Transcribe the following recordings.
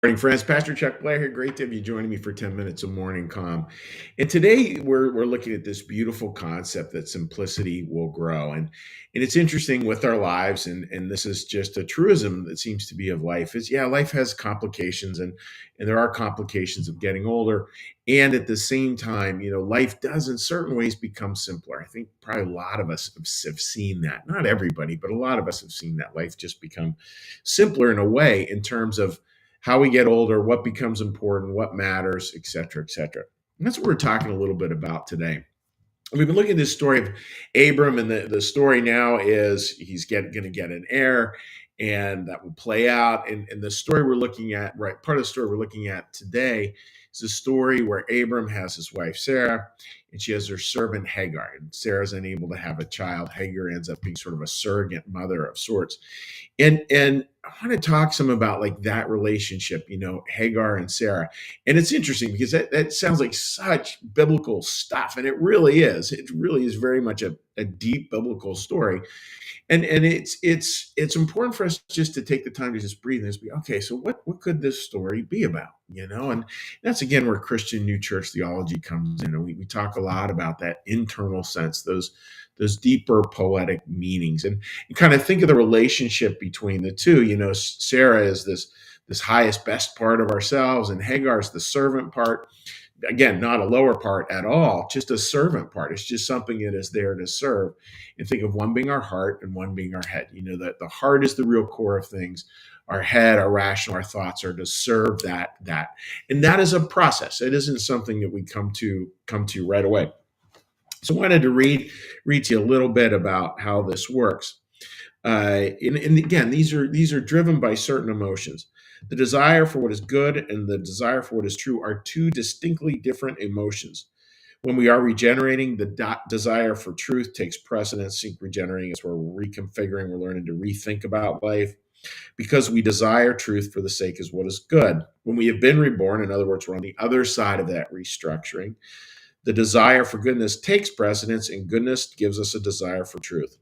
Morning, friends. Pastor Chuck Blair here. Great to have you joining me for 10 minutes of morning calm. And today we're looking at this beautiful concept that simplicity will grow. And it's interesting with our lives, and this is just a truism that seems to be of life, is yeah, life has complications and there are complications of getting older. And at the same time, life does in certain ways become simpler. I think probably a lot of us have seen that. Not everybody, but a lot of us have seen that life just become simpler in a way in terms of how we get older, what becomes important, what matters, et cetera, et cetera. And that's what we're talking a little bit about today. We've been looking at this story of Abram, and the story now is he's going to get an heir, and that will play out. And the story we're looking at, right, part of the story we're looking at today is a story where Abram has his wife Sarah, and she has her servant Hagar. And Sarah's unable to have a child. Hagar ends up being sort of a surrogate mother of sorts. And I want to talk some about like that relationship, Hagar and Sarah. And it's interesting because that sounds like such biblical stuff. And it really is. It really is very much a deep biblical story. And it's important for us just to take the time to just breathe and just be, okay, so what could this story be about? And that's again where Christian New Church theology comes in. And we talk a lot about that internal sense, those deeper poetic meanings, and you kind of think of the relationship between the two. Sarah is this highest, best part of ourselves, and Hagar is the servant part. Again, not a lower part at all, just a servant part. It's just something that is there to serve. And think of one being our heart and one being our head. That the heart is the real core of things. Our head, our rational, our thoughts are to serve that. And that is a process. It isn't something that we come to right away. So I wanted to read to you a little bit about how this works. And again, these are driven by certain emotions. The desire for what is good and the desire for what is true are two distinctly different emotions. When we are regenerating, the desire for truth takes precedence. Seek regenerating is where we're reconfiguring, we're learning to rethink about life because we desire truth for the sake of what is good. When we have been reborn, in other words, we're on the other side of that restructuring, the desire for goodness takes precedence, and goodness gives us a desire for truth.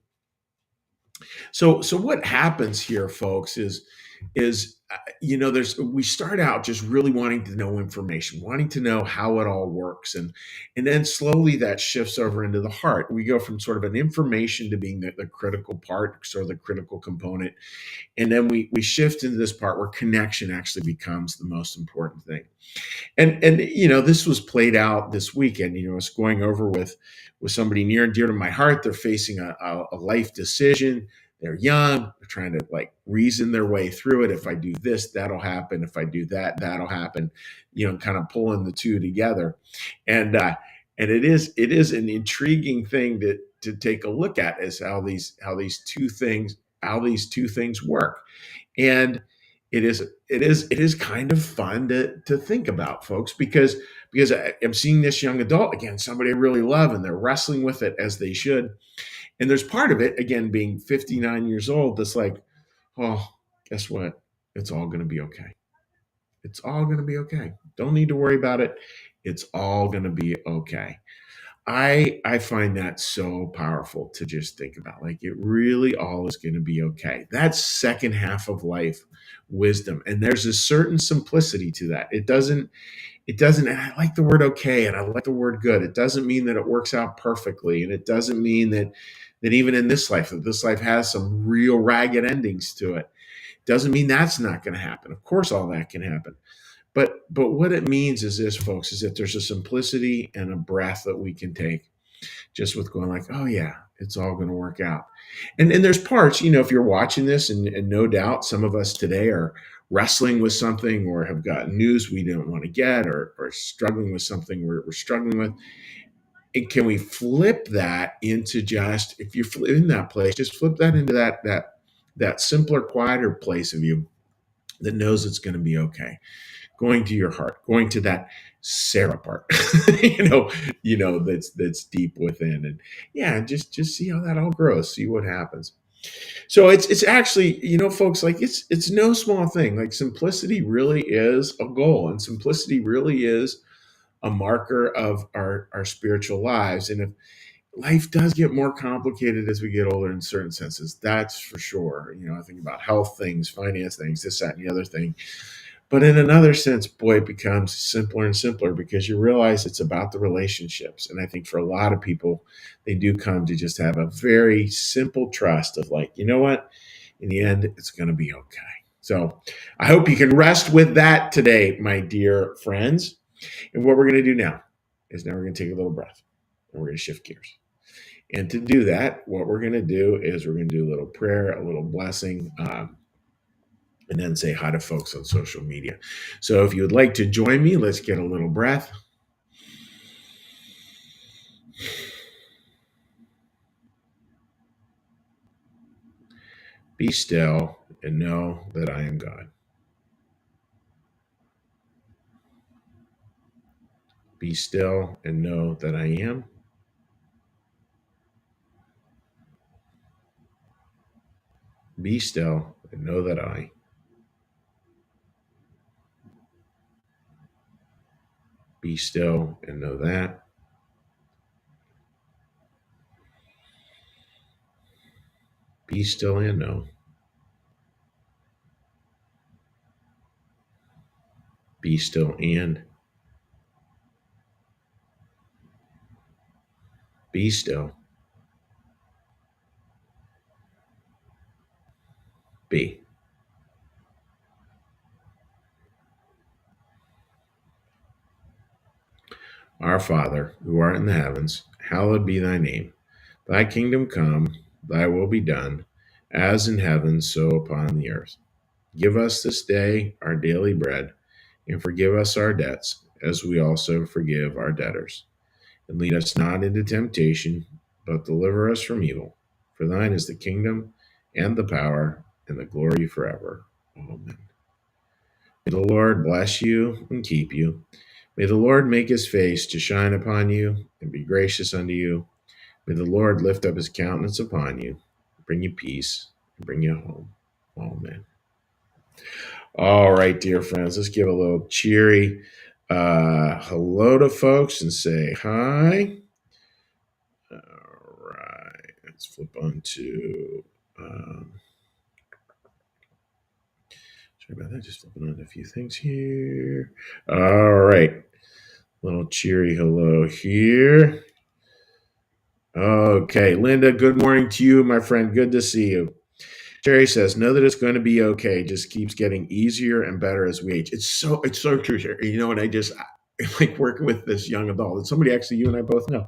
So what happens here, folks, is we start out just really wanting to know information, wanting to know how it all works, and then slowly that shifts over into the heart. We go from sort of an information to being the critical part, sort of the critical component, and then we shift into this part where connection actually becomes the most important thing. And this was played out this weekend. I was going over with somebody near and dear to my heart. They're facing a life decision. They're young. They're trying to like reason their way through it. If I do this, that'll happen. If I do that, that'll happen. Kind of pulling the two together. And it is an intriguing thing to take a look at, is how these two things work. And it is kind of fun to think about, folks, because I'm seeing this young adult, again, somebody I really love, and they're wrestling with it as they should. And there's part of it, again, being 59 years old, that's like, oh, guess what? It's all going to be okay. It's all going to be okay. Don't need to worry about it. It's all going to be okay. I find that so powerful to just think about. Like, it really all is going to be okay. That's second half of life wisdom. And there's a certain simplicity to that. It doesn't, and I like the word okay, and I like the word good. It doesn't mean that it works out perfectly. And it doesn't mean that even in this life, that this life has some real ragged endings to it. Doesn't mean that's not going to happen. Of course, all that can happen. But what it means is this, folks, is that there's a simplicity and a breath that we can take just with going like, oh yeah, it's all going to work out. And there's parts, if you're watching this, and no doubt some of us today are wrestling with something or have got news we don't want to get, or struggling with something we're struggling with. And can we flip that into just, if you're in that place, just flip that into that simpler, quieter place of you that knows it's going to be okay. Going to your heart, going to that Sarah part, that's deep within, and yeah, just see how that all grows, see what happens. So it's actually, folks, like it's no small thing. Like, simplicity really is a goal, and simplicity really is a marker of our spiritual lives. And if life does get more complicated as we get older in certain senses, that's for sure. I think about health things, finance things, this, that, and the other thing. But in another sense, boy, it becomes simpler and simpler because you realize it's about the relationships. And I think for a lot of people, they do come to just have a very simple trust of like, you know what? In the end, it's going to be okay. So I hope you can rest with that today, my dear friends. And what we're going to do now is now we're going to take a little breath and we're going to shift gears. And to do that, what we're going to do is we're going to do a little prayer, a little blessing, and then say hi to folks on social media. So if you would like to join me, let's get a little breath. Be still and know that I am God. Be still and know that I am. Be still and know that I. Be still and know that. Be still and know. Be still and. Be still. Be. Our Father, who art in the heavens, hallowed be thy name. Thy kingdom come, thy will be done, as in heaven, so upon the earth. Give us this day our daily bread, and forgive us our debts, as we also forgive our debtors. And lead us not into temptation, but deliver us from evil. For thine is the kingdom, and the power, and the glory forever. Amen. May the Lord bless you and keep you. May the Lord make his face to shine upon you and be gracious unto you. May the Lord lift up his countenance upon you, bring you peace, and bring you home. Amen. All right, dear friends, let's give a little cheery hello to folks and say hi. All right, let's flip on to. Sorry about that. Just flipping on a few things here. All right, little cheery hello here. Okay, Linda, good morning to you, my friend. Good to see you. Jerry says, "Know that it's going to be okay. Just keeps getting easier and better as we age." It's so true, Jerry. You know, and I like working with this young adult. It's somebody actually you and I both know,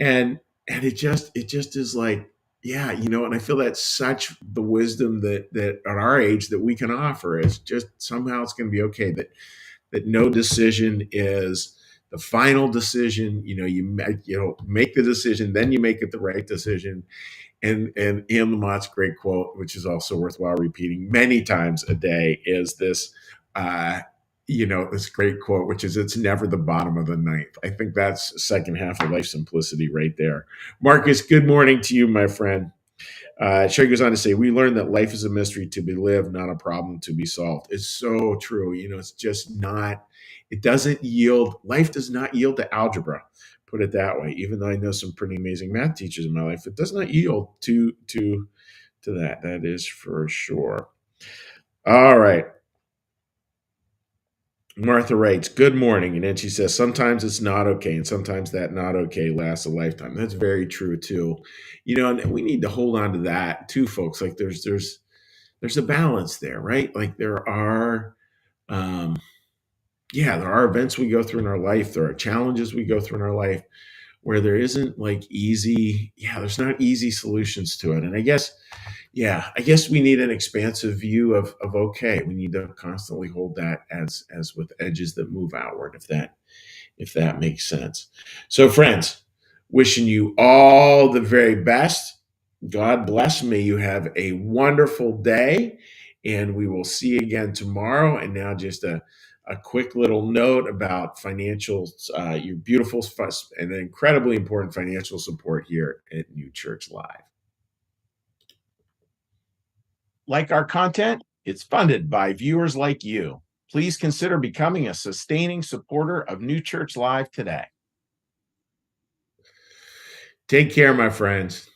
and it just is like, yeah, you know. And I feel that's such the wisdom that at our age that we can offer is just somehow it's going to be okay. That no decision is the final decision. You know, make the decision, then you make it the right decision. And Ian Lamott's great quote, which is also worthwhile repeating many times a day, is this uh, this great quote, which is it's never the bottom of the ninth. I think that's second half of life simplicity right there. Marcus, good morning to you, my friend. Sherry goes on to say, we learned that life is a mystery to be lived, not a problem to be solved. It's so true. You know, it's just not, it doesn't yield, life does not yield to algebra, put it that way. Even though I know some pretty amazing math teachers in my life, it does not yield to that. That is for sure. All right. Martha writes, good morning. And then she says, sometimes it's not okay. And sometimes that not okay lasts a lifetime. That's very true too. You know, and we need to hold on to that too, folks. Like there's a balance there, right? Like um, there are events we go through in our life. There are challenges we go through in our life where there isn't like there's not easy solutions to it. And I guess we need an expansive view of okay. We need to constantly hold that as with edges that move outward, if that makes sense. So, friends, wishing you all the very best. God bless. May you have a wonderful day, and we will see you again tomorrow. And now, just a quick little note about financials, your beautiful and incredibly important financial support here at New Church Live. Like our content? It's funded by viewers like you. Please consider becoming a sustaining supporter of New Church Live today. Take care, my friends.